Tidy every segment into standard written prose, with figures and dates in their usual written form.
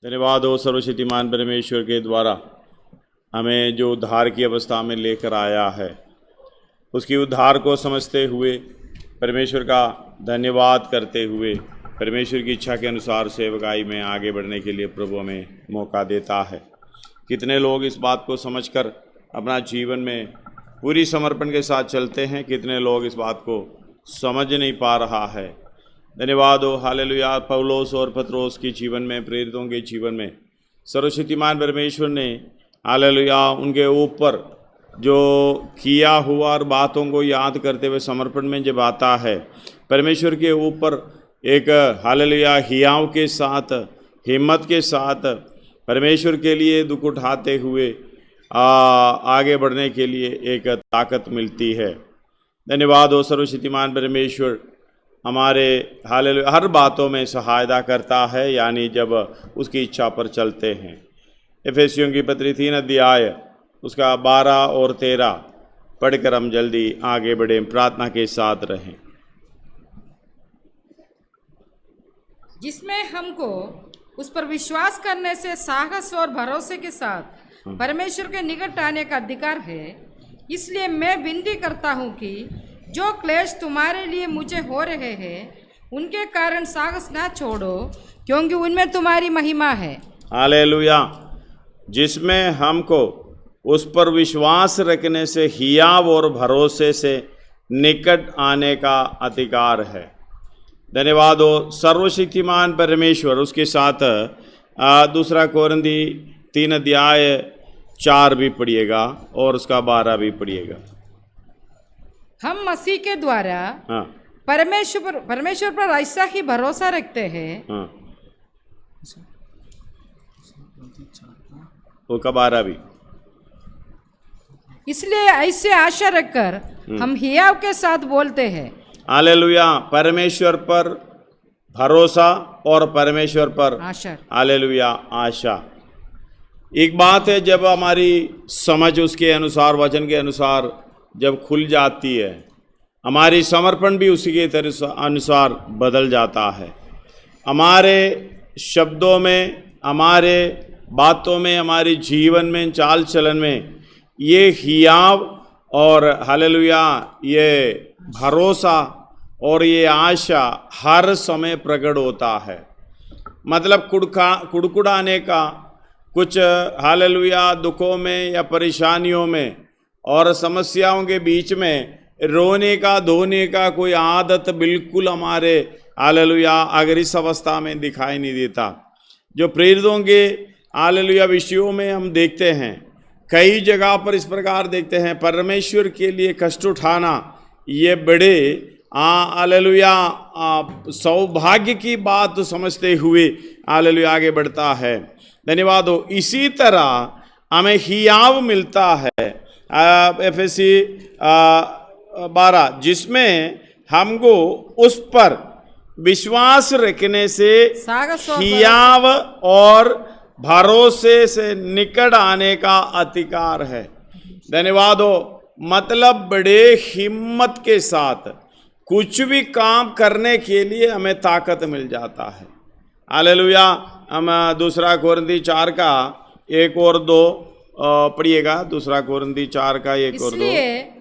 धन्यवाद हो सर्वशक्तिमान परमेश्वर के द्वारा हमें जो उद्धार की अवस्था में लेकर आया है, उसकी उद्धार को समझते हुए परमेश्वर का धन्यवाद करते हुए परमेश्वर की इच्छा के अनुसार सेवकाई में आगे बढ़ने के लिए प्रभु हमें मौका देता है। कितने लोग इस बात को समझकर अपना जीवन में पूरी समर्पण के साथ चलते हैं, कितने लोग इस बात को समझ नहीं पा रहा है। धन्यवाद हो हालेलुया। पौलोस और पत्रोस के जीवन में, प्रेरितों के जीवन में सर्वशक्तिमान परमेश्वर ने हालेलुया उनके ऊपर जो किया हुआ और बातों को याद करते हुए समर्पण में जब आता है, परमेश्वर के ऊपर एक हालेलुया हियाव के साथ, हिम्मत के साथ परमेश्वर के लिए दुख उठाते हुए आगे बढ़ने के लिए एक ताकत मिलती है। धन्यवाद हो सर्वशक्तिमान परमेश्वर हमारे हालेलुया हर बातों में सहायता करता है, यानी जब उसकी इच्छा पर चलते हैं। एफेसियों की पत्री 3 अध्याय उसका 12 और 13 पढ़कर हम जल्दी आगे बढ़ें, प्रार्थना के साथ रहें। जिसमें हमको उस पर विश्वास करने से साहस और भरोसे के साथ परमेश्वर के निकट आने का अधिकार है। इसलिए मैं विनती करता हूँ कि जो क्लेश तुम्हारे लिए मुझे हो रहे हैं उनके कारण साहस ना छोड़ो, क्योंकि उनमें तुम्हारी महिमा है। हालेलुया। जिसमें हमको उस पर विश्वास रखने से हियाव और भरोसे से निकट आने का अधिकार है। धन्यवाद हो सर्वशक्तिमान परमेश्वर। उसके साथ दूसरा कोरिन्थी 3 अध्याय 4 भी पढ़िएगा और उसका 12 भी पढ़िएगा। हम मसीह के द्वारा परमेश्वर पर ऐसा ही भरोसा रखते हैं। उसका 12 भी। इसलिए ऐसे आशा रखकर हम हियाव के साथ बोलते हैं। हालेलुया। परमेश्वर पर भरोसा और परमेश्वर पर आशा। हालेलुया आशा। एक बात है, जब हमारी समझ उसके अनुसार, वचन के अनुसार जब खुल जाती है, हमारी समर्पण भी उसी के अनुसार बदल जाता है। हमारे शब्दों में, हमारे बातों में, हमारे जीवन में, चाल चलन में ये हियाव और हालेलुया ये भरोसा और ये आशा हर समय प्रकट होता है। मतलब कुड़कुड़ाने का कुछ हालेलुया दुखों में या परेशानियों में और समस्याओं के बीच में रोने का, धोने का कोई आदत बिल्कुल हमारे हालेलुया अगर इस अवस्था में दिखाई नहीं देता। जो प्रेरितों के हालेलुया विषयों में हम देखते हैं, कई जगह पर इस प्रकार देखते हैं, परमेश्वर के लिए कष्ट उठाना ये बड़े हालेलुया सौभाग्य की बात समझते हुए हालेलुया आगे बढ़ता है। धन्यवाद हो। इसी तरह हमें हियाव मिलता है एफएसी 12, जिसमें हमको उस पर विश्वास रखने से हियाव और भरोसे से निकट आने का अधिकार है। धन्यवाद हो। मतलब बड़े हिम्मत के साथ कुछ भी काम करने के लिए हमें ताकत मिल जाता है। हालेलुया। हम दूसरा कोरिन्थी 4 का 1 और 2 पढ़िएगा। दूसरा कोरिन्थी 4 का 1 और 2।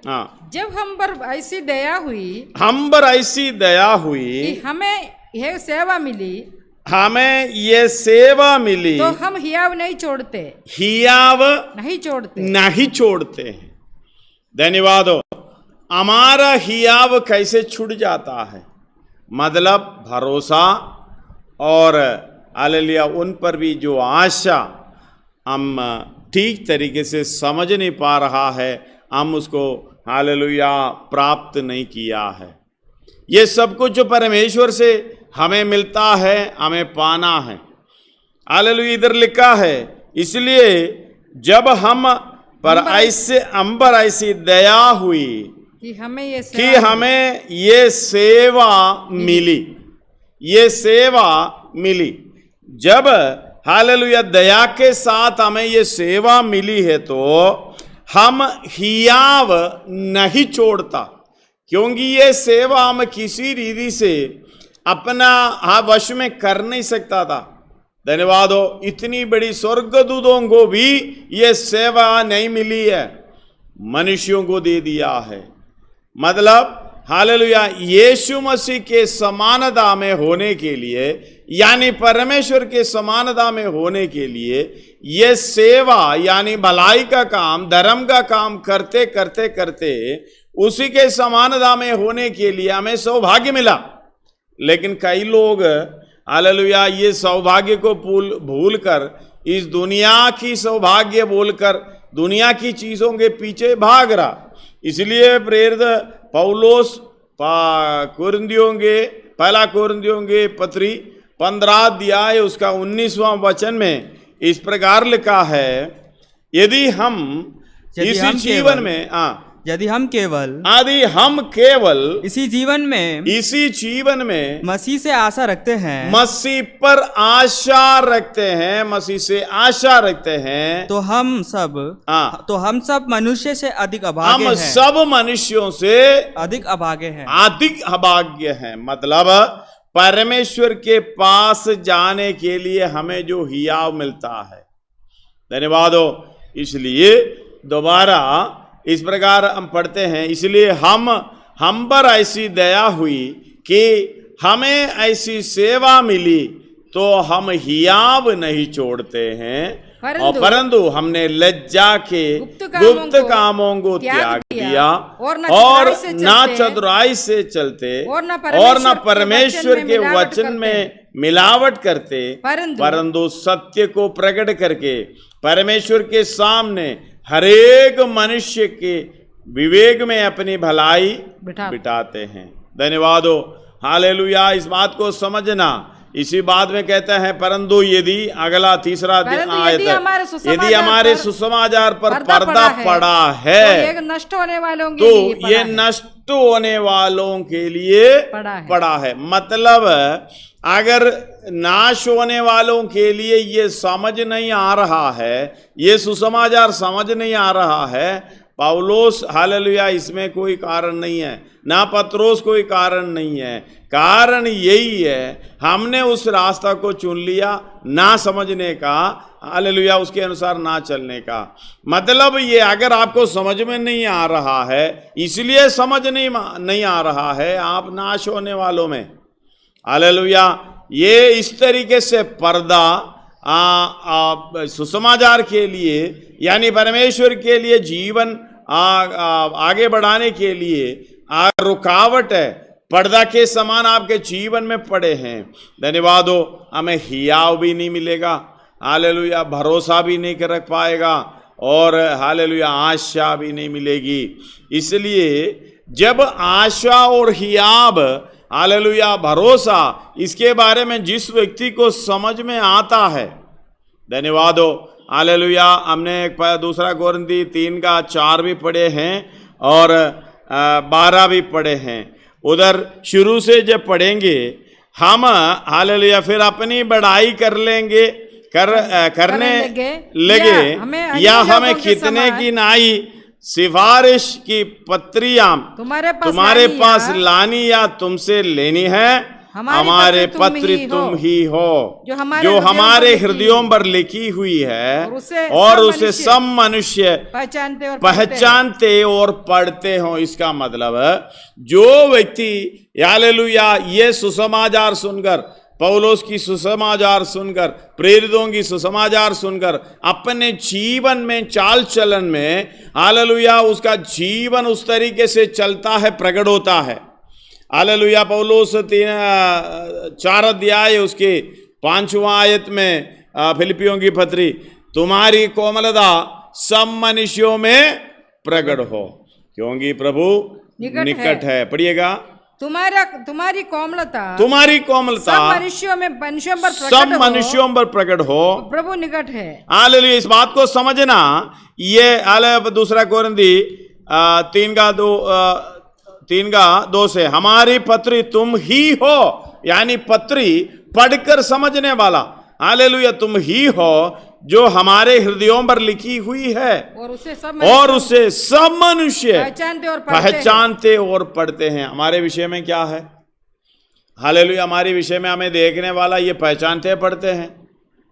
हाँ। जब हम पर ऐसी दया हुई, हम पर ऐसी दया हुई कि हमें यह सेवा मिली, हमें ये सेवा मिली, तो हम हियाव नहीं छोड़ते, हियाव नहीं छोड़ते हैं। धन्यवाद हो। हमारा हियाव कैसे छूट जाता है? मतलब भरोसा और हालेलुया उन पर भी जो आशा हम ठीक तरीके से समझ नहीं पा रहा है, हम उसको हालेलुया प्राप्त नहीं किया है। ये सब कुछ जो परमेश्वर से हमें मिलता है, हमें पाना है। हालेलुया इधर लिखा है, इसलिए जब हम पर ऐसी दया हुई कि हमें ये सेवा मिली, ये सेवा मिली। जब हालेलुया दया के साथ हमें ये सेवा मिली है तो हम हियाव नहीं छोड़ता, क्योंकि ये सेवा हम किसी रीति से अपना वश में कर नहीं सकता था। धन्यवाद हो, इतनी बड़ी स्वर्गदूतों को भी ये सेवा नहीं मिली है, मनुष्यों को दे दिया है। मतलब हालेलुया, यीशु मसीह के समानता में होने के लिए, यानी परमेश्वर के समानता में होने के लिए ये सेवा यानी भलाई का काम, धर्म का काम करते करते करते उसी के समानता में होने के लिए हमें सौभाग्य मिला। लेकिन कई लोग हालेलुया ये सौभाग्य को भूल कर इस दुनिया की सौभाग्य बोलकर दुनिया की चीजों के पीछे भाग रहा। इसलिए प्रेरित पौलोस पहला कुरिन्थियों के पत्री 15 अध्याय उसका 19वां वचन में इस प्रकार लिखा है, यदि हम इसी जीवन में यदि हम केवल इसी जीवन में मसीह से आशा रखते हैं, मसीह पर आशा रखते हैं, मसीह से आशा रखते हैं, तो हम सब मनुष्य से अधिक अभागे हैं। हम सब मनुष्यों से अधिक अभाग्य हैं। मतलब परमेश्वर के पास जाने के लिए हमें जो हियाव मिलता है, धन्यवाद हो। इसलिए दोबारा इस प्रकार हम पढ़ते हैं, इसलिए हम पर ऐसी दया हुई कि हमें ऐसी सेवा मिली तो हम हियाव नहीं छोड़ते हैं, परंतु हमने लज्जा के गुप्त कामों को त्याग दिया और ना चतुराई से चलते और न परमेश्वर के वचन में मिलावट करते, परंतु सत्य को प्रकट करके परमेश्वर के सामने हरेक मनुष्य के विवेक में अपनी भलाई बिठाते हैं। धन्यवाद हो, हालेलुया। इस बात को समझना, इसी बात में कहता है, परंतु यदि अगला तीसरा आयत, यदि हमारे सुसमाचार पर पर्दा पड़ा है तो ये नष्ट होने वालों के लिए पड़ा है। मतलब अगर नाश होने वालों के लिए ये समझ नहीं आ रहा है, ये सुसमाचार समझ नहीं आ रहा है, पौलोस हालेलुया इसमें कोई कारण नहीं है, ना पत्रोस कोई कारण नहीं है। कारण यही है, हमने उस रास्ता को चुन लिया ना समझने का, हालेलुया उसके अनुसार ना चलने का। मतलब ये अगर आपको समझ में नहीं आ रहा है, इसलिए समझ नहीं आ रहा है, आप नाश होने वालों में, हालेलुया। ये इस तरीके से पर्दा सुसमाचार के लिए यानी परमेश्वर के लिए जीवन आगे बढ़ाने के लिए रुकावट है, पर्दा के समान आपके जीवन में पड़े हैं। धन्यवाद हो, हमें हियाव भी नहीं मिलेगा, हालेलुया, भरोसा भी नहीं रख पाएगा और हालेलुया आशा भी नहीं मिलेगी। इसलिए जब आशा और हियाव, हालेलुया भरोसा, इसके बारे में जिस व्यक्ति को समझ में आता है, धन्यवाद हो, हालेलुया। हमने दूसरा कोरिन्थी 3:4 भी पढ़े हैं और 12 भी पढ़े हैं। उधर शुरू से जब पढ़ेंगे हम, हालेलुया, फिर अपनी बढ़ाई कर लेंगे, करने लगे या हमें कितने की नाई सिफारिश की पत्रियां तुम्हारे पास लानी या तुमसे लेनी है, हमारे पत्र तुम ही हो जो हमारे हृदयों पर लिखी हुई है और उसे सब मनुष्य पहचानते और पढ़ते हो। इसका मतलब है जो व्यक्ति हालेलुया ये सुसमाचार सुनकर, पौलोस की सुसमाचार सुनकर, प्रेरितों की सुसमाचार सुनकर अपने जीवन में, चाल चलन में, हालेलुया उसका जीवन उस तरीके से चलता है, प्रकट होता है। हालेलुया। पौलोस 4 अध्याय उसके 5वां आयत में फिलिपियों की पत्री, तुम्हारी कोमलता सब मनुष्यों में प्रकट हो क्योंकि प्रभु निकट है। पढ़िएगा, तुम्हारी कोमलता सब मनुष्यों पर प्रकट हो, प्रभु निकट है। हालेलुया। इस बात को समझना, ये दूसरा कोरिन्थी 3:2 से, हमारी पत्री तुम ही हो, यानी पत्री पढ़कर समझने वाला, हालेलुया, तुम ही हो जो हमारे हृदयों पर लिखी हुई है और उसे सब मनुष्य पहचानते और पढ़ते हैं। हमारे विषय में क्या है, हालेलुया, हमारे विषय में हमें देखने वाला ये पहचानते पढ़ते हैं,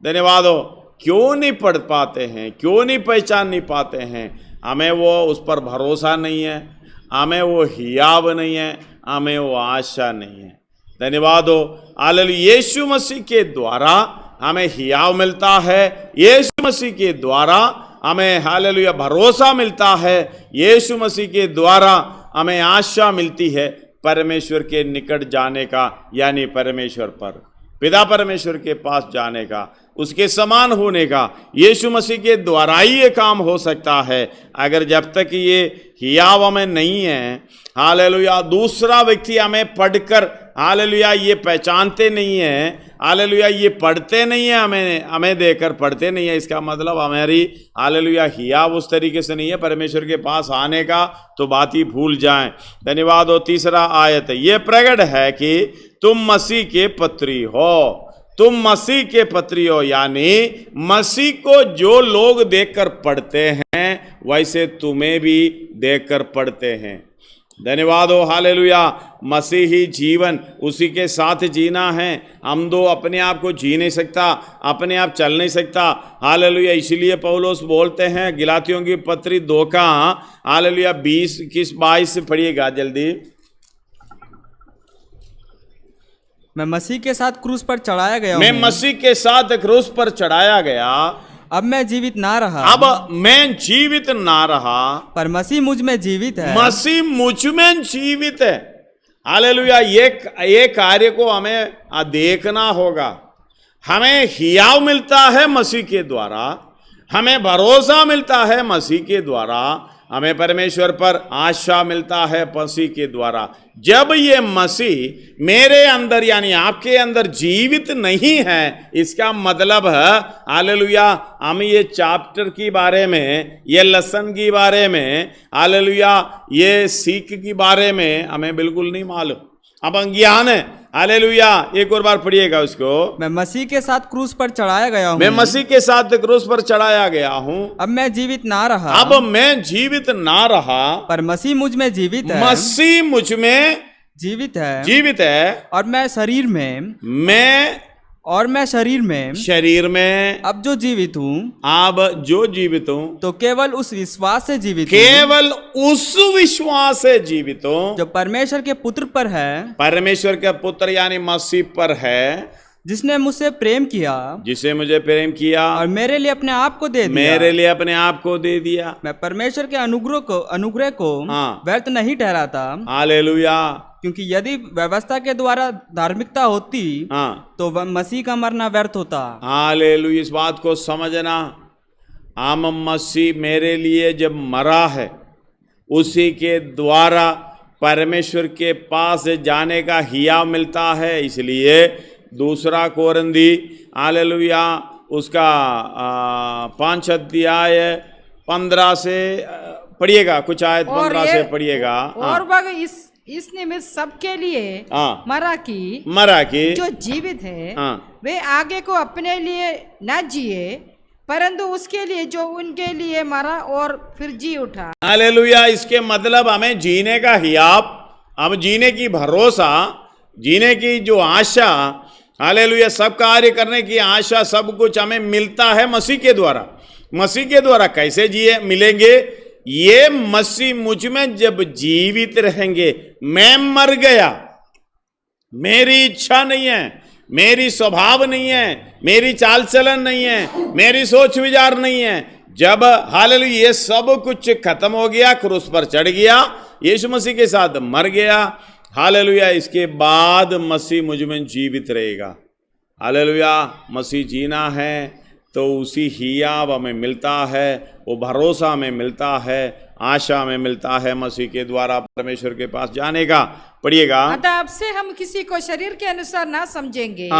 धन्यवाद हो। क्यों नहीं पढ़ पाते हैं, क्यों नहीं पहचान नहीं पाते हैं? हमें वो उस पर भरोसा नहीं है, हमें वो हियाव नहीं है, हमें वो आशा नहीं है। धन्यवाद हो। हालेलुया। यीशु मसीह के द्वारा हमें हियाव मिलता है, यीशु मसीह के द्वारा हमें हालेलुया भरोसा मिलता है, यीशु मसीह के द्वारा हमें आशा मिलती है परमेश्वर के निकट जाने का, यानी परमेश्वर पर, पिता परमेश्वर के पास जाने का, उसके समान होने का। यीशु मसीह के द्वारा ही ये काम हो सकता है। अगर जब तक ये हियाव हमें नहीं है, हालेलुया, दूसरा व्यक्ति हमें पढ़कर हालेलुया ये पहचानते नहीं है, हालेलुया ये पढ़ते नहीं है, हमें देकर पढ़ते नहीं है, इसका मतलब हमारी हालेलुया हियाव उस तरीके से नहीं है परमेश्वर के पास आने का, तो बात ही भूल जाएं। धन्यवाद हो। तीसरा आयत, ये प्रकट है कि तुम मसीह के पत्री हो, तुम मसीह के पत्री हो, यानी मसीह को जो लोग देखकर पढ़ते हैं वैसे तुम्हें भी देखकर पढ़ते हैं। धन्यवाद हो। हालेलुया। मसीही जीवन उसी के साथ जीना है। हम दो अपने आप को जी नहीं सकता, अपने आप चल नहीं सकता। हालेलुया। इसलिए पौलुस बोलते हैं गलातियों की पत्री 2 का हालेलुया 20-22 से पढ़िएगा जल्दी। मैं मसीह के साथ क्रूस पर चढ़ाया गया मैं हूँ। मसीह के साथ क्रूस पर चढ़ाया गया, अब मैं जीवित ना रहा, अब मैं जीवित ना रहा, पर मसीह मुझ में जीवित है। मसीह मुझ में जीवित है। हालेलुया। ये कार्य को हमें देखना होगा। हमें हियाव मिलता है मसीह के द्वारा, हमें भरोसा मिलता है मसीह के द्वारा, हमें परमेश्वर पर आशा मिलता है मसीह के द्वारा। जब ये मसीह मेरे अंदर यानी आपके अंदर जीवित नहीं है, इसका मतलब है हालेलुया हम ये चैप्टर के बारे में, ये लेसन के बारे में, हालेलुया ये सीख के बारे में हमें बिल्कुल नहीं मालूम, अब अज्ञान है। हालेलुया। एक और बार पढ़िएगा उसको। मैं मसीह के साथ क्रूस पर चढ़ाया गया हूँ, मैं मसीह के साथ क्रूस पर चढ़ाया गया हूँ, अब मैं जीवित ना रहा, अब मैं जीवित ना रहा, पर मसीह मुझ में जीवित है। मसीह मुझ में जीवित है, जीवित है, और मैं शरीर में शरीर में अब जो जीवित हूँ, अब जो जीवित हूँ, तो केवल उस विश्वास से जीवित हूँ, केवल उस विश्वास से जीवित हूँ जो परमेश्वर के पुत्र पर है, परमेश्वर के पुत्र यानी मसीह पर है, जिसने मुझसे प्रेम किया, जिसे मुझे प्रेम किया और मेरे लिए अपने आप को दे दिया। मेरे लिए अपने आप को दे दिया। मैं परमेश्वर के अनुग्रह को हाँ। व्यर्थ नहीं ठहराता, हालेलुया। क्योंकि यदि व्यवस्था के द्वारा धार्मिकता होती, हाँ, तो मसीह का मरना व्यर्थ होता। हालेलुया। इस बात को समझना, हम मसीह मेरे लिए जब मरा है, उसी के द्वारा परमेश्वर के पास जाने का हिया मिलता है। इसलिए 2 कोरिन्थी हालेलुया उसका 5 अध्याय 15 से पढ़िएगा, कुछ आयत 15 से पढ़िएगा। और वह इस निमित्त सबके लिए मरा की जो जीवित है, वे आगे को अपने लिए न जिए, परंतु उसके लिए जो उनके लिए मरा और फिर जी उठा। हालेलुया। इसके मतलब हमें जीने का हियाव, हम जीने की भरोसा, जीने की जो आशा, हालेलुया सब कार्य करने की आशा, सब कुछ हमें मिलता है मसीह के द्वारा। मसीह के द्वारा कैसे जिए मिलेंगे? ये मसीह मुझ में जब जीवित रहेंगे। मैं मर गया, मेरी इच्छा नहीं है, मेरी स्वभाव नहीं है, मेरी चाल चलन नहीं है, मेरी सोच विचार नहीं है। जब हालेलुया ये सब कुछ खत्म हो गया, क्रूस पर चढ़ गया, यीशु मसीह के साथ मर गया, हालेलुया इसके बाद मसीह मुझ में जीवित रहेगा। हालेलुया। मसीह जीना है तो उसी हियाव हमें मिलता है, वो भरोसा हमें मिलता है, आशा में मिलता है मसीह के द्वारा परमेश्वर के पास जाने का। पढ़िएगा। अतः अब से हम किसी को शरीर के अनुसार ना समझेंगे।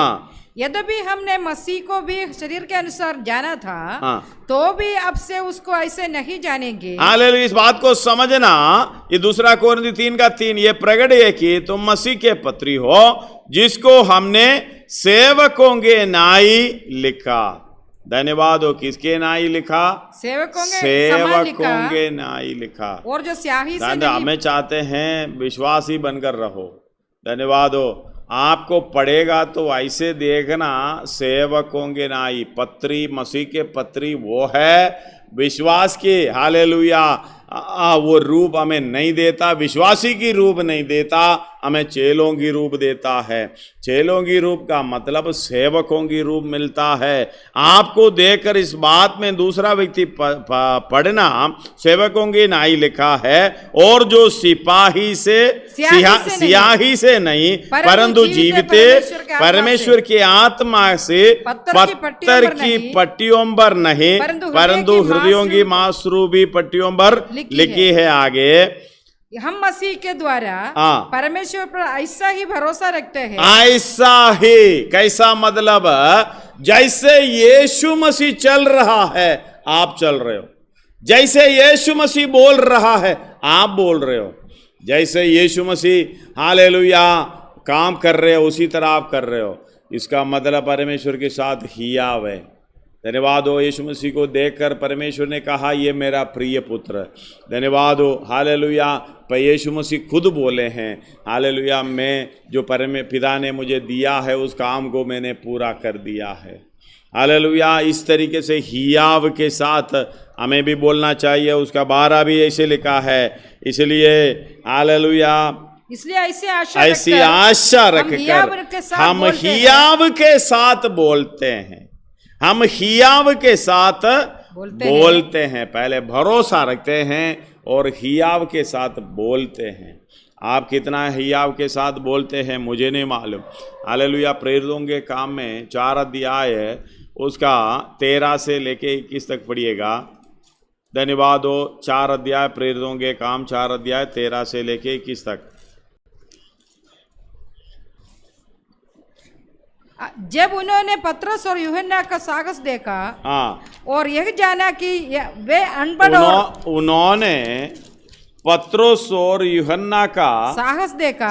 यद्यपि हमने मसीह को भी शरीर के अनुसार जाना था, तो भी अब से उसको ऐसे नहीं जानेंगे। हालेलुया। इस बात को समझना, ये 2 कोरिन्थी 3:3 ये प्रकट है कि तुम मसीह के पत्री हो, जिसको हमने सेवकों के नाई लिखा। धन्यवाद हो। किसके नाई लिखा? सेवकों के नाई लिखा। और जो स्याही से हमें चाहते हैं विश्वासी बनकर रहो। धन्यवाद हो। आपको पड़ेगा तो ऐसे देखना, सेवकों के नाई पत्री, मसीह के पत्री वो है विश्वास की, हालेलुया। वो रूप हमें नहीं देता, विश्वासी की रूप नहीं देता, हमें चेलों की रूप देता है। चेलों की रूप का मतलब सेवकों की रूप मिलता है। आपको देखकर इस बात में दूसरा व्यक्ति पढ़ना, सेवकों की नाई लिखा है, और जो सिपाही से सियाही से नहीं परंतु जीवित परमेश्वर की आत्मा से पत्थर की पट्टियों पर नहीं परंतु हृदयों की मासरूबी पट्टियों पर लिखी है। आगे हम मसीह के द्वारा परमेश्वर पर ऐसा ही भरोसा रखते हैं। ऐसा ही कैसा मतलब, जैसे यीशु मसीह चल रहा है आप चल रहे हो, जैसे यीशु मसीह बोल रहा है आप बोल रहे हो, जैसे यीशु मसीह हालेलुया काम कर रहे हो उसी तरह आप कर रहे हो। इसका मतलब परमेश्वर के साथ हियाव है। धन्यवाद हो, यीशु मसीह को देखकर परमेश्वर ने कहा ये मेरा प्रिय पुत्र। धन्यवाद हो, हालेलुया। पर यीशु मसीह खुद बोले हैं, हालेलुया, मैं जो पिता ने मुझे दिया है उस काम को मैंने पूरा कर दिया है। हालेलुया। इस तरीके से हियाव के साथ हमें भी बोलना चाहिए। उसका 12 भी ऐसे लिखा है, इसलिए हालेलुया, इसलिए ऐसी आशा रखकर हम हियाव के साथ बोलते हैं। हम हियाव के साथ बोलते हैं। पहले भरोसा रखते हैं और हियाव के साथ बोलते हैं। आप कितना हियाव के साथ बोलते हैं मुझे नहीं मालूम। हालेलुया। प्रेरितों के काम में 4 अध्याय है, उसका 13 से लेके 21 तक पढ़िएगा। धन्यवाद हो। 4 अध्याय प्रेरितों के काम, 4 अध्याय 13 से लेके 21 तक। जब उन्होंने पतरस और यूहन्ना का साहस देखा और यह जाना कि वे अनपढ़ उन्होंने पतरस और यूहन्ना का साहस देखा,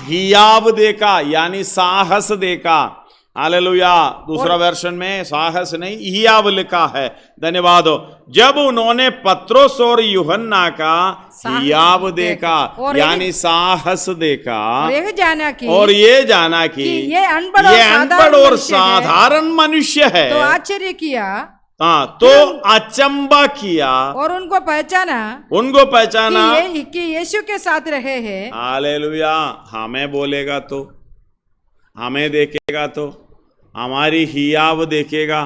हियाव देखा यानी साहस देखा। हालेलुया। दूसरा वर्षन में साहस नहीं हियाव लिखा है। धन्यवाद हो। जब उन्होंने पतरस और यूहन्ना का हियाव देखा यानी साहस देखा और ये जाना कि ये अनपढ़ और साधारण मनुष्य है, तो आश्चर्य किया, तो अचंबा किया और उनको पहचाना कि यीशु के साथ रहे हैं। हालेलुया। हमें बोलेगा तो, हमें देखेगा तो, हमारी हियाव देखेगा,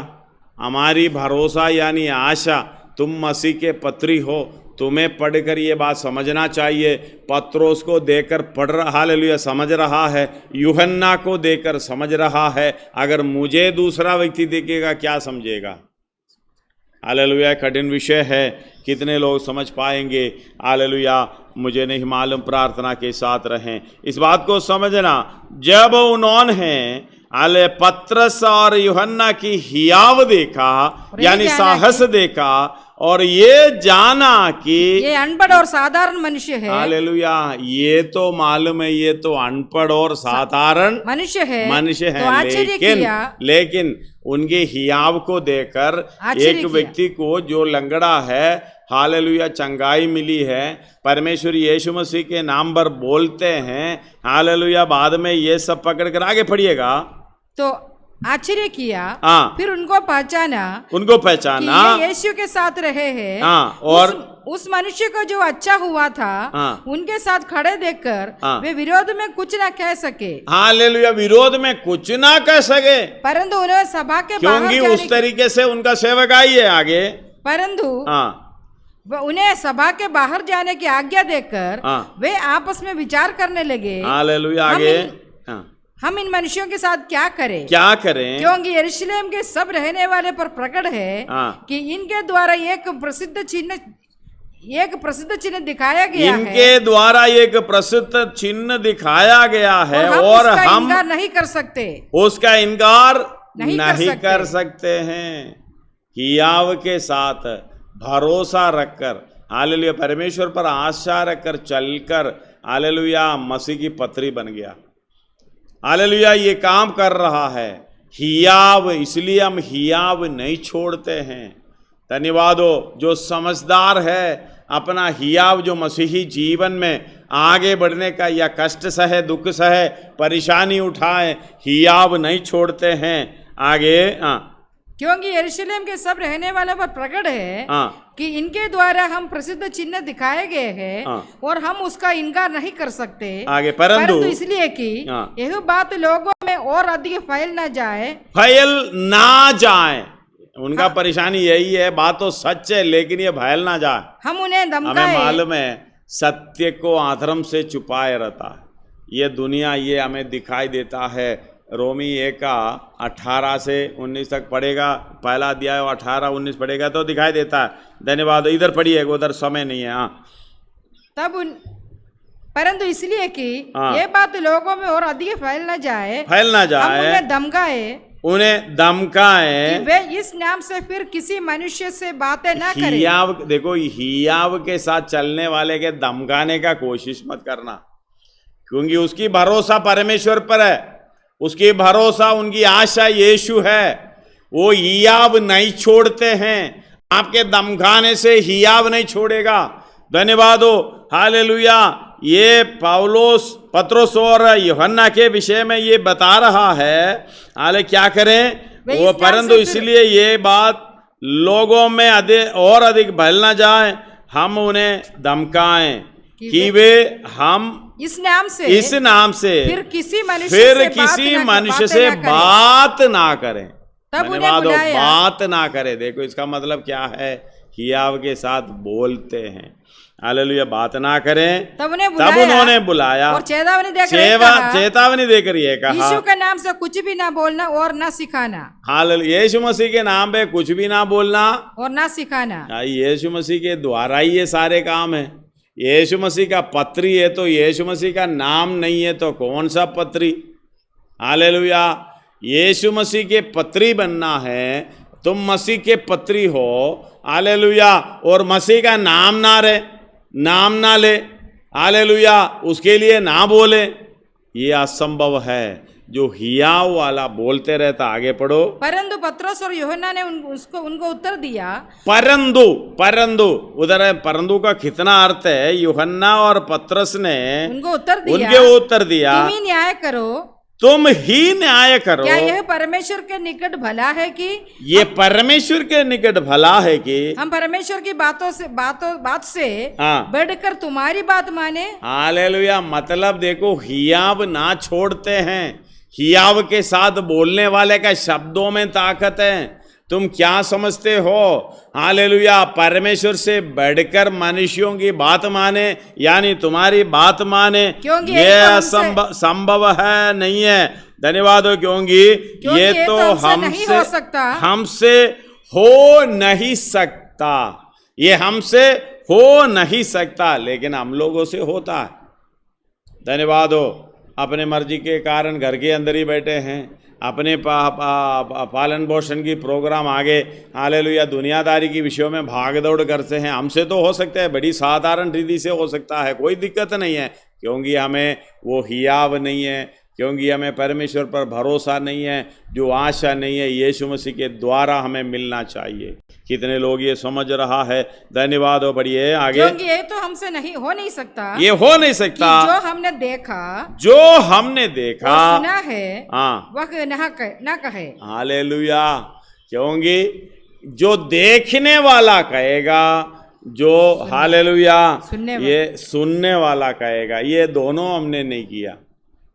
हमारी भरोसा यानी आशा। तुम मसीह के पत्री हो, तुम्हें पढ़कर ये बात समझना चाहिए। पत्रोस को देखकर पढ़ रहा, हालेलुया, समझ रहा है। यूहन्ना को देखकर समझ रहा है। अगर मुझे दूसरा व्यक्ति देखेगा क्या समझेगा? हालेलुया। कठिन विषय है, कितने लोग समझ पाएंगे? हालेलुया, मुझे नहीं मालूम। प्रार्थना के साथ रहें। इस बात को समझना, जब उन्होंने पतरस और यूहन्ना की हियाव देखा यानी साहस देखा और ये जाना कि ये अनपढ़ और साधारण मनुष्य है। हालेलुया। ये तो मालूम है, ये तो अनपढ़ और साधारण मनुष्य है, लेकिन उनके हियाव को देखकर एक व्यक्ति को जो लंगड़ा है, हालेलुया, चंगाई मिली है, परमेश्वर यीशु मसीह के नाम पर बोलते हैं। हालेलुया। बाद में ये सब पकड़ कर आगे पढ़िएगा, तो आश्चर्य किया, फिर उनको पहचाना कि ये यीशु के साथ रहे हैं। और उस मनुष्य को जो अच्छा हुआ था उनके साथ खड़े देखकर वे विरोध में कुछ ना कह सके। हालेलुया। विरोध में कुछ ना कह सके, परंतु उन्हें सभा के बाहर, क्योंकि उस तरीके से उनका सेवकाई है आगे, परंतु उन्हें सभा के बाहर जाने की आज्ञा देकर वे आपस में विचार करने लगे। हालेलुया। आगे हम इन मनुष्यों के साथ क्या करें, क्योंकि यरूशलेम के सब रहने वाले पर प्रकट है कि इनके द्वारा एक प्रसिद्ध चिन्ह दिखाया गया है। इनके द्वारा एक प्रसिद्ध चिन्ह दिखाया गया है और हम इनकार नहीं कर सकते, उसका इनकार नहीं कर सकते हैं। हियाव के साथ भरोसा रखकर, हालेलुया, परमेश्वर पर आशा रखकर चलकर, हालेलुया, मसीह की पत्री बन गया। हालेलुया। ये काम कर रहा है हियाव, इसलिए हम हियाव नहीं छोड़ते हैं। धन्यवाद हो। जो समझदार है अपना हियाव जो मसीही जीवन में आगे बढ़ने का, या कष्ट सहे, दुख सहे, परेशानी उठाए, हियाव नहीं छोड़ते हैं। आगे क्योंकि यरूशलेम के सब रहने वालों पर प्रकट है कि इनके द्वारा हम प्रसिद्ध चिन्ह दिखाए गए हैं और हम उसका इनकार नहीं कर सकते। आगे परंतु इसलिए कि यह बात लोगों में और अधिक फैल ना जाए। उनका परेशानी यही है, बात तो सच है लेकिन ये फैल ना जाए। हम उन्हें धमकाए। हमें मालूम है सत्य को अधर्म से छुपाए रहता है। ये दुनिया ये हमें दिखाई देता है। रोमी 1:18 से 19 तक पढ़ेगा, पहला अध्याय 18-19 पढ़ेगा तो दिखाई देता है। धन्यवाद। इधर पढ़िए, उधर समय नहीं है। परंतु इसलिए कि ये बात लोगों में और अधिक फैल ना जाए, उन्हें धमकाए वे इस नाम से फिर किसी मनुष्य से बातें ना करें। हियाव, देखो हियाव के साथ चलने वाले के धमकाने का कोशिश मत करना, क्योंकि उसकी भरोसा परमेश्वर पर है, उसकी भरोसा, उनकी आशा यीशु है। वो हियाव नहीं छोड़ते हैं। आपके धमकाने से हियाव नहीं छोड़ेगा। धन्यवाद हो, हालेलुया। ये पौलुस, पत्रोस और यूहन्ना के विषय में ये बता रहा है। हाले क्या करें वो, परंतु इसलिए ये बात लोगों में अधिक फैल ना जाए, हम उन्हें धमकाएं कि वे हम इस नाम से फिर किसी मनुष्य से बात ना करें। धन्यवाद, बात ना करें। देखो इसका मतलब क्या है, हियाव के साथ बोलते हैं। हालेलुया, बात ना करें। तब उन्होंने बुलाया और चेतावनी देकर ये कहा, यीशु के नाम से कुछ भी ना बोलना और ना सिखाना। हालेलुया, यीशु मसीह के नाम पे कुछ भी ना बोलना और ना सिखाना। यीशु मसीह के द्वारा ही ये सारे काम है। यीशु मसीह का पत्री है तो यीशु मसीह का नाम नहीं है तो कौन सा पत्री। हालेलुया, यीशु मसीह के पत्री बनना है, तुम मसीह के पत्री हो। हालेलुया, और मसीह का नाम ना ले, हालेलुया, उसके लिए ना बोले, ये असंभव है। जो हियाव वाला बोलते रहता। आगे पढ़ो। परंतु पत्रोस और यूहन्ना ने उनको उत्तर दिया। परंतु उधर है, परंतु का कितना अर्थ है। यूहन्ना और पत्रोस ने उनको उत्तर दिया, तुम ही न्याय करो। क्या यह परमेश्वर के निकट भला है कि ये परमेश्वर के निकट भला है कि हम परमेश्वर की बात से बढ़कर तुम्हारी बात माने। हालेलुया, मतलब देखो हियाव ना छोड़ते हैं। हियाव के साथ बोलने वाले का शब्दों में ताकत है। तुम क्या समझते हो? हालेलुया, परमेश्वर से बढ़कर मनुष्यों की बात माने, यानी तुम्हारी बात माने, ये संभव है, नहीं है। धन्यवाद हो, क्योंकि ये तो हमसे हो नहीं सकता। ये हमसे हो नहीं सकता, लेकिन हम लोगों से होता है। धन्यवाद हो। अपने मर्जी के कारण घर के अंदर ही बैठे हैं, अपने पालन पोषण की प्रोग्राम आगे, हालेलुया, दुनियादारी की विषयों में भाग दौड़ करते हैं। हमसे तो हो सकता है, बड़ी साधारण रीति से हो सकता है, कोई दिक्कत नहीं है, क्योंकि हमें वो हियाव नहीं है, क्योंकि हमें परमेश्वर पर भरोसा नहीं है, जो आशा नहीं है यीशु मसीह के द्वारा हमें मिलना चाहिए। कितने लोग ये समझ रहा है? धन्यवाद हो। बढ़िए आगे। क्योंकि ये तो हमसे हो नहीं सकता, ये हो नहीं सकता। जो हमने देखा सुना है, वह ना कहे। हालेलुया, क्योंकि जो देखने वाला कहेगा, जो हालेलुया ये सुनने वाला कहेगा, ये दोनों हमने नहीं किया।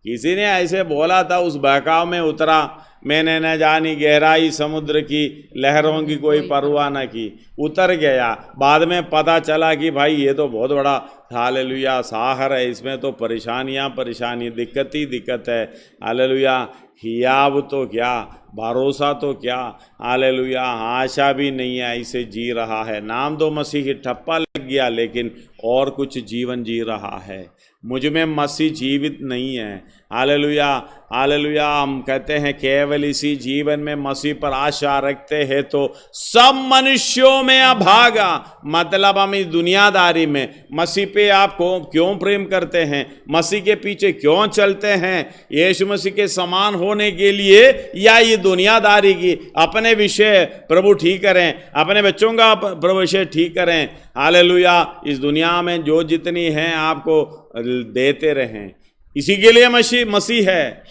किसी ने ऐसे बोला था, उस बहकाव में उतरा, मैंने न जानी गहराई समुद्र की, लहरों की कोई परवाह न की, उतर गया। बाद में पता चला कि भाई ये तो बहुत बड़ा हालेलुया सागर है, इसमें तो परेशानी, दिक्कत ही दिक्कत है। हालेलुया, हियाव तो क्या, भरोसा तो क्या, हालेलुया, आशा भी नहीं है, ऐसे जी रहा है। नाम तो मसीह की ठप्पा लग गया, लेकिन और कुछ जीवन जी रहा है। मुझ में मसीह जीवित नहीं है। Hallelujah, hallelujah. हम कहते हैं केवल इसी जीवन में मसीह पर आशा रखते हैं तो सब मनुष्यों में अभागा, मतलब हम इस दुनियादारी में मसीह पे आपको क्यों प्रेम करते हैं, मसीह के पीछे क्यों चलते हैं, यीशु मसीह के समान होने के लिए, या ये दुनियादारी की अपने विषय प्रभु ठीक करें, अपने बच्चों का प्रभु विषय ठीक करें। हालेलुया, इस दुनिया में जो जितनी हैं आपको देते रहें। इसी के लिए मसीह है।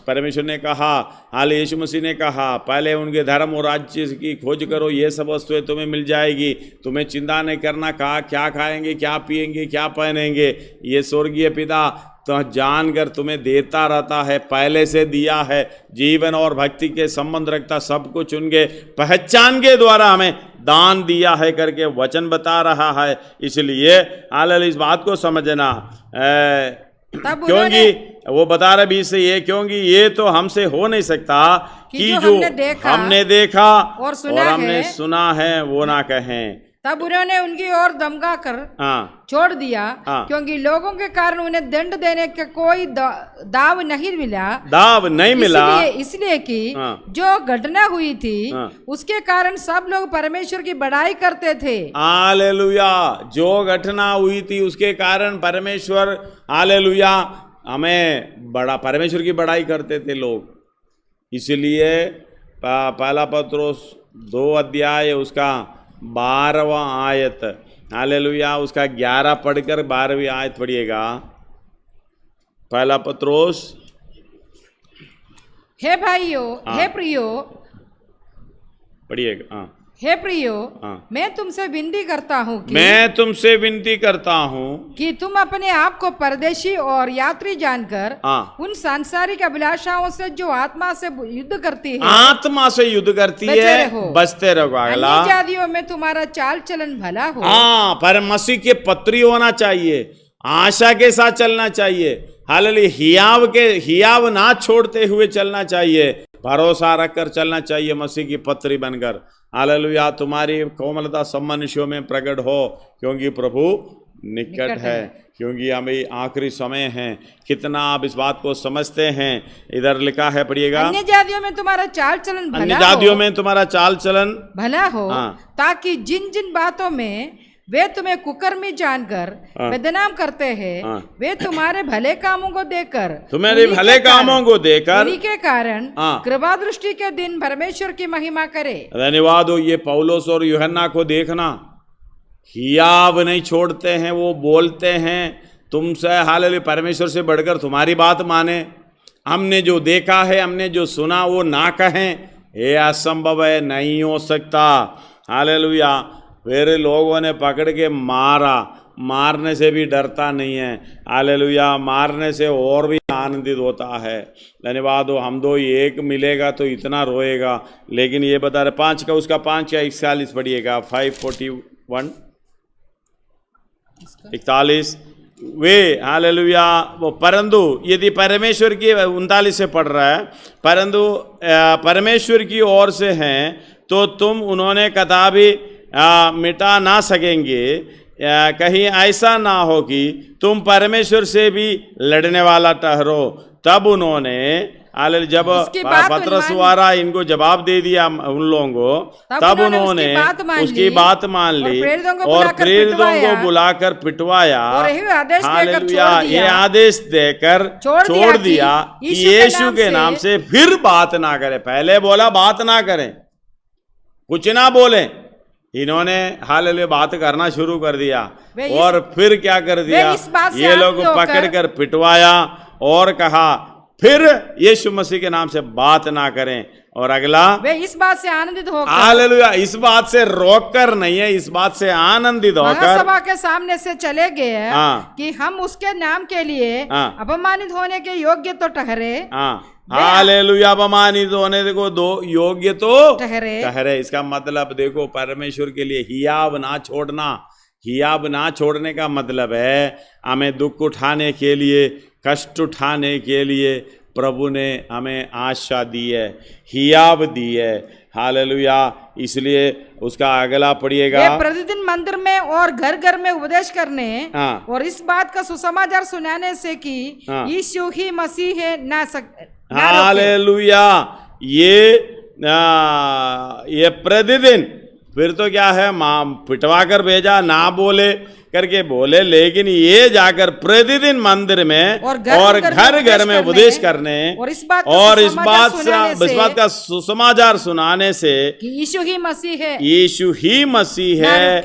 परमेश्वर ने कहा, हाल यीशु मसीह ने कहा, पहले उनके धर्म और राज्य की खोज करो, ये सब वस्तुएं तुम्हें मिल जाएगी। तुम्हें चिंता नहीं करना कहा क्या खाएंगे, क्या पिएंगे, क्या पहनेंगे। ये स्वर्गीय पिता तो जानकर तुम्हें देता रहता है, पहले से दिया है। जीवन और भक्ति के संबंध रखता सब कुछ उनके पहचान के द्वारा हमें दान दिया है करके वचन बता रहा है। इसलिए हालेलुया, इस बात को समझना, क्योंकि वो बता रहे भी से ये, क्योंकि ये तो हमसे हो नहीं सकता कि जो हमने देखा और हमने सुना है वो ना कहें। तब उन्होंने उनकी ओर धमका कर छोड़ दिया, क्योंकि लोगों के कारण उन्हें दंड देने का कोई दाव नहीं मिला, इसलिए कि जो घटना हुई थी उसके कारण सब लोग परमेश्वर की बड़ाई करते थे। हालेलुया, जो घटना हुई थी उसके कारण परमेश्वर, हालेलुया, हमें परमेश्वर की बड़ाई करते थे लोग। इसलिए पहला पत्रोस 2 अध्याय उसका 12वां आयत, हालेलुया, उसका 11 पढ़कर 12वीं आयत पढ़िएगा। पहला पत्रोस। हे भाइयों, हे प्रियो, पढ़िएगा। हे प्रियो, मैं तुमसे विनती करता हूँ कि तुम अपने आप को परदेशी और यात्री जानकर उन सांसारिक अभिलाषाओं से जो आत्मा से युद्ध करती है बचते रहो। अन्य जातियों में तुम्हारा चाल चलन भला हो। पर मसीह के पत्री होना चाहिए, आशा के साथ चलना चाहिए। हालेलुया, हियाव ना छोड़ते हुए चलना चाहिए, भरोसा रखकर चलना चाहिए, मसीह की पत्री बनकर। हालेलुया, तुम्हारी कोमलता सब मनुष्यों में प्रकट हो, क्योंकि प्रभु निकट है, क्योंकि हमें आखिरी समय है। कितना आप इस बात को समझते हैं? इधर लिखा है, पढ़िएगा। अन्य जातियों में तुम्हारा चाल चलन भला हो, अन्य जातियों में तुम्हारा चाल चलन भला हो, ताकि जिन जिन बातों में वे तुम्हें कुकर्मी जानकर बदनाम करते हैं, वे तुम्हारे भले कामों को देखकर, उन्हीं के कारण कृपा दृष्टि के दिन परमेश्वर की महिमा करे। धन्यवाद हो। ये पौलुस और यूहन्ना को देखना, हियाव नहीं छोड़ते हैं, वो बोलते हैं तुमसे, हालेलुया, परमेश्वर से बढ़कर तुम्हारी बात माने। हमने जो देखा है, हमने जो सुना वो ना कहें, ये असंभव है, नहीं हो सकता। हालेलुया, फिर लोगों ने पकड़ के मारा, मारने से भी डरता नहीं है। हालेलुया, मारने से और भी आनंदित होता है। धन्यवाद हो। हम 2 एक मिलेगा तो इतना रोएगा, लेकिन ये बता रहे 5 का, उसका 5 या 41 पढ़िएगा। 5:41 41 वे, हालेलुया, वो परंतु यदि परमेश्वर की 39 से पढ़ रहा है, परंतु परमेश्वर की ओर से हैं तो तुम उन्होंने कथा भी मिटा ना सकेंगे। कहीं ऐसा ना हो कि तुम परमेश्वर से भी लड़ने वाला ठहरो। तब उन्होंने जब पतरस द्वारा इनको जवाब दे दिया उन लोगों को, तब उन्होंने उसकी बात मान ली और प्रेरितों को बुलाकर पिटवाया। हालेलुया, ये आदेश देकर छोड़ दिया कि यीशु के नाम से फिर बात ना करें। पहले बोला बात ना करें, कुछ ना बोले, इन्होंने हालेलुया बात करना शुरू कर दिया। और फिर क्या कर दिया, ये लोग पकड़ कर पिटवाया और कहा फिर यीशु मसीह के नाम से बात ना करें। और अगला, वे इस बात से आनंदित होकर, हालेलुया, इस बात से रोककर नहीं है, इस बात से आनंदित होकर महासभा के सामने से चले गए कि हम उसके नाम के लिए अपमानित होने के योग्य तो ठहरे। हालेलुया, अपमानित होने को दो योग्य तो ठहरे। इसका मतलब देखो, परमेश्वर के लिए हियाव ना छोड़ना, हियाव ना छोड़ने का मतलब है हमें दुख उठाने के लिए, कष्ट उठाने के लिए प्रभु ने हमें आशा दी है, हियाव दी है। हालेलुया, इसलिए उसका अगला पढ़िएगा। प्रतिदिन मंदिर में और घर घर में उपदेश करने और इस बात का सुसमाचार सुनाने से कि यीशु ही मसीह है ना हालेलुया, ये प्रतिदिन, फिर तो क्या है, मां पिटवा कर भेजा, ना बोले करके बोले, लेकिन ये जाकर प्रतिदिन मंदिर में और घर घर में उपदेश करने और इस बात का सुसमाचार सुनाने से कि यीशु ही मसीह है, यीशु ही मसीह है,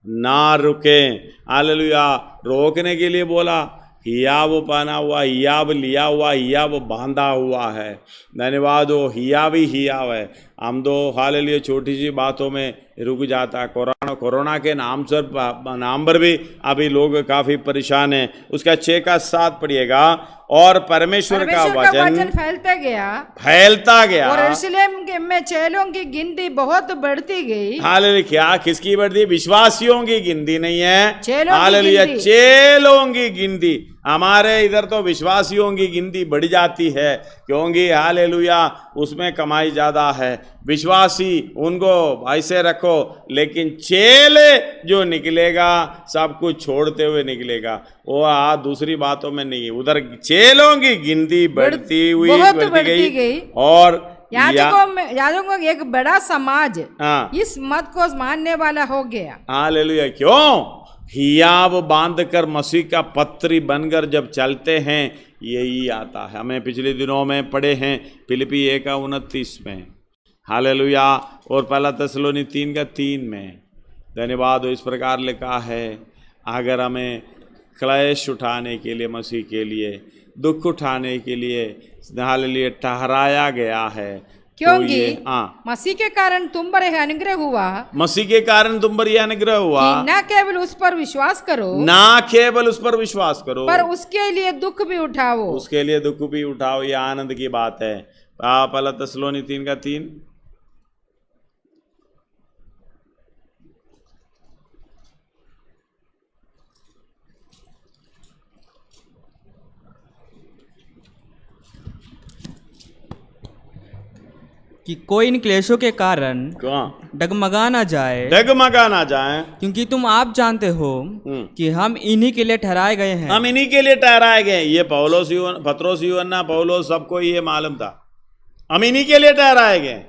ना रुके। हालेलुया, रोकने के लिए बोला, हियाव पहना हुआ, हियाव लिया हुआ, हियाव बांधा हुआ है। धन्यवाद हो, हियाव ही हियाव है। हम तो हालेलुया छोटी सी बातों में रुक जाता है। कोरोना के नाम पर भी अभी लोग काफी परेशान हैं। उसका 6 का 7 पढ़िएगा। और परमेश्वर का वचन फैलता गया और यरूशलेम में चेलों की गिनती बहुत बढ़ती गई। हालेलुया, क्या किसकी बढ़ती? विश्वासियों की गिनती नहीं है, हालेलुया, चेलों की गिनती। हमारे इधर तो विश्वासियों की गिनती बढ़ जाती है, क्योंकि हालेलुया उसमें कमाई ज्यादा है। विश्वासी उनको ऐसे रखो, लेकिन चेले जो निकलेगा सब कुछ छोड़ते हुए निकलेगा। वो दूसरी बातों में नहीं, उधर चेलों की गिनती बढ़ती हुई बढ़ती गई। और याजकों का एक बड़ा समाज इस मत को मानने वाला हो गया। हालेलुया, क्यों? हियाव बांधकर मसीह का पत्री बनकर जब चलते हैं, यही आता है। हमें पिछले दिनों में पढ़े हैं फिलिपी 1:29 में, हालेलुया, और पहला थिस्सलुनी 3:3 में। धन्यवाद हो, इस प्रकार लिखा है, अगर हमें क्लेश उठाने के लिए, मसीह के लिए दुख उठाने के लिए हालेलुया ठहराया गया है, क्योंकि मसीह के कारण तुम पर यह अनुग्रह हुआ, मसीह के कारण तुम पर यह अनुग्रह हुआ, न केवल उस पर विश्वास करो, ना केवल उस पर विश्वास करो, पर उसके लिए दुख भी उठाओ, उसके लिए दुख भी उठाओ। यह आनंद की बात है। पहला थिस्सलुनी 3:3। कि कोई इन क्लेशों के कारण डगमगा ना जाए, क्योंकि तुम आप जानते हो कि हम इन्हीं के लिए ठहराए गए हैं। हम इन्हीं के लिए ठहराए गए। ये पत्रोस, यूहन्ना, पौलुस, सबको ये मालूम था, हम इन्हीं के लिए ठहराए गए,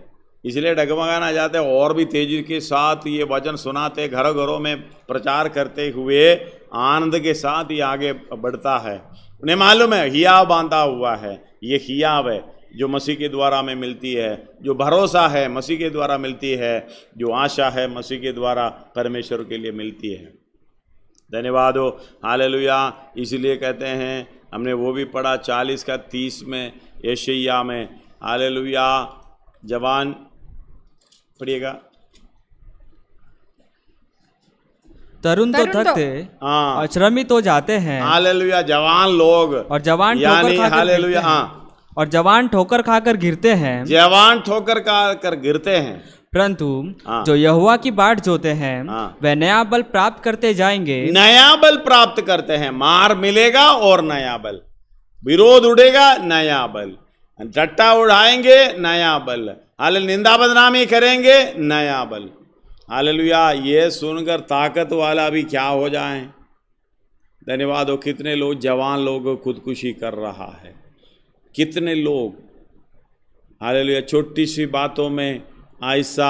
इसलिए डगमगा ना जाते। और भी तेजी के साथ ये वचन सुनाते, घरों घरों में प्रचार करते हुए आनंद के साथ ये आगे बढ़ता है। उन्हें मालूम है हियाव बांधा हुआ है। ये हियाव है जो मसीह के द्वारा हमें मिलती है, जो भरोसा है मसीह के द्वारा मिलती है, जो आशा है मसीह के द्वारा परमेश्वर के लिए मिलती है। धन्यवाद हो, हालेलुया। इसलिए कहते हैं, हमने वो भी पढ़ा 40:30 में, यशायाह में, हालेलुया। जवान पढ़िएगा। तरुण तो थकते और श्रमित हो जाते हैं, हालेलुया। जवान लोग और जवान हालेलुया, और जवान ठोकर खाकर गिरते हैं, जवान ठोकर खाकर गिरते हैं, परंतु जो यहोवा की बाट जोते हैं वे नया बल प्राप्त करते जाएंगे। नया बल प्राप्त करते हैं। मार मिलेगा और नया बल, विरोध उड़ेगा, नया बल, रट्टा उड़ाएंगे, नया बल, हालेलुया, निंदा बदनामी करेंगे, नया बल, हालेलुया। ये सुनकर ताकत वाला भी क्या हो जाए। धन्यवाद हो। कितने लोग, जवान लोग खुदकुशी कर रहा है, कितने लोग हालेलुया छोटी सी बातों में ऐसा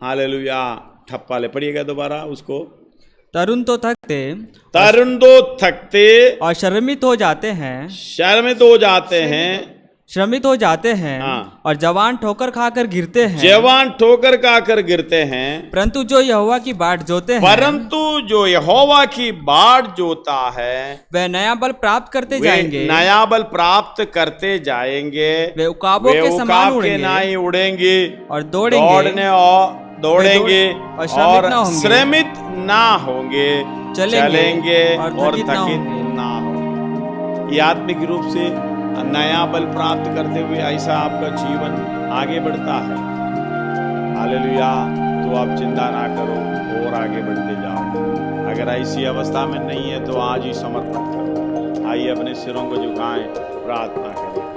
हालेलुया ठप्पा ले। पढ़िएगा दोबारा उसको। तरुण तो थकते और शर्मित हो जाते हैं, और जवान ठोकर खाकर गिरते हैं, परंतु जो यहोवा की बाट जोता है वह नया बल प्राप्त करते जाएंगे, वे उकाबों के समान उड़ेंगे और दौड़ेंगे और श्रमित ना होंगे, चलेंगे और थकित ना होंगे। ये आत्मिक रूप से नया बल प्राप्त करते हुए ऐसा आपका जीवन आगे बढ़ता है। हालेलुया। तो आप चिंता ना करो और आगे बढ़ते जाओ। अगर ऐसी अवस्था में नहीं है तो आज ही समर्पण करो। आइए अपने सिरों को झुकाएं, प्रार्थना करें।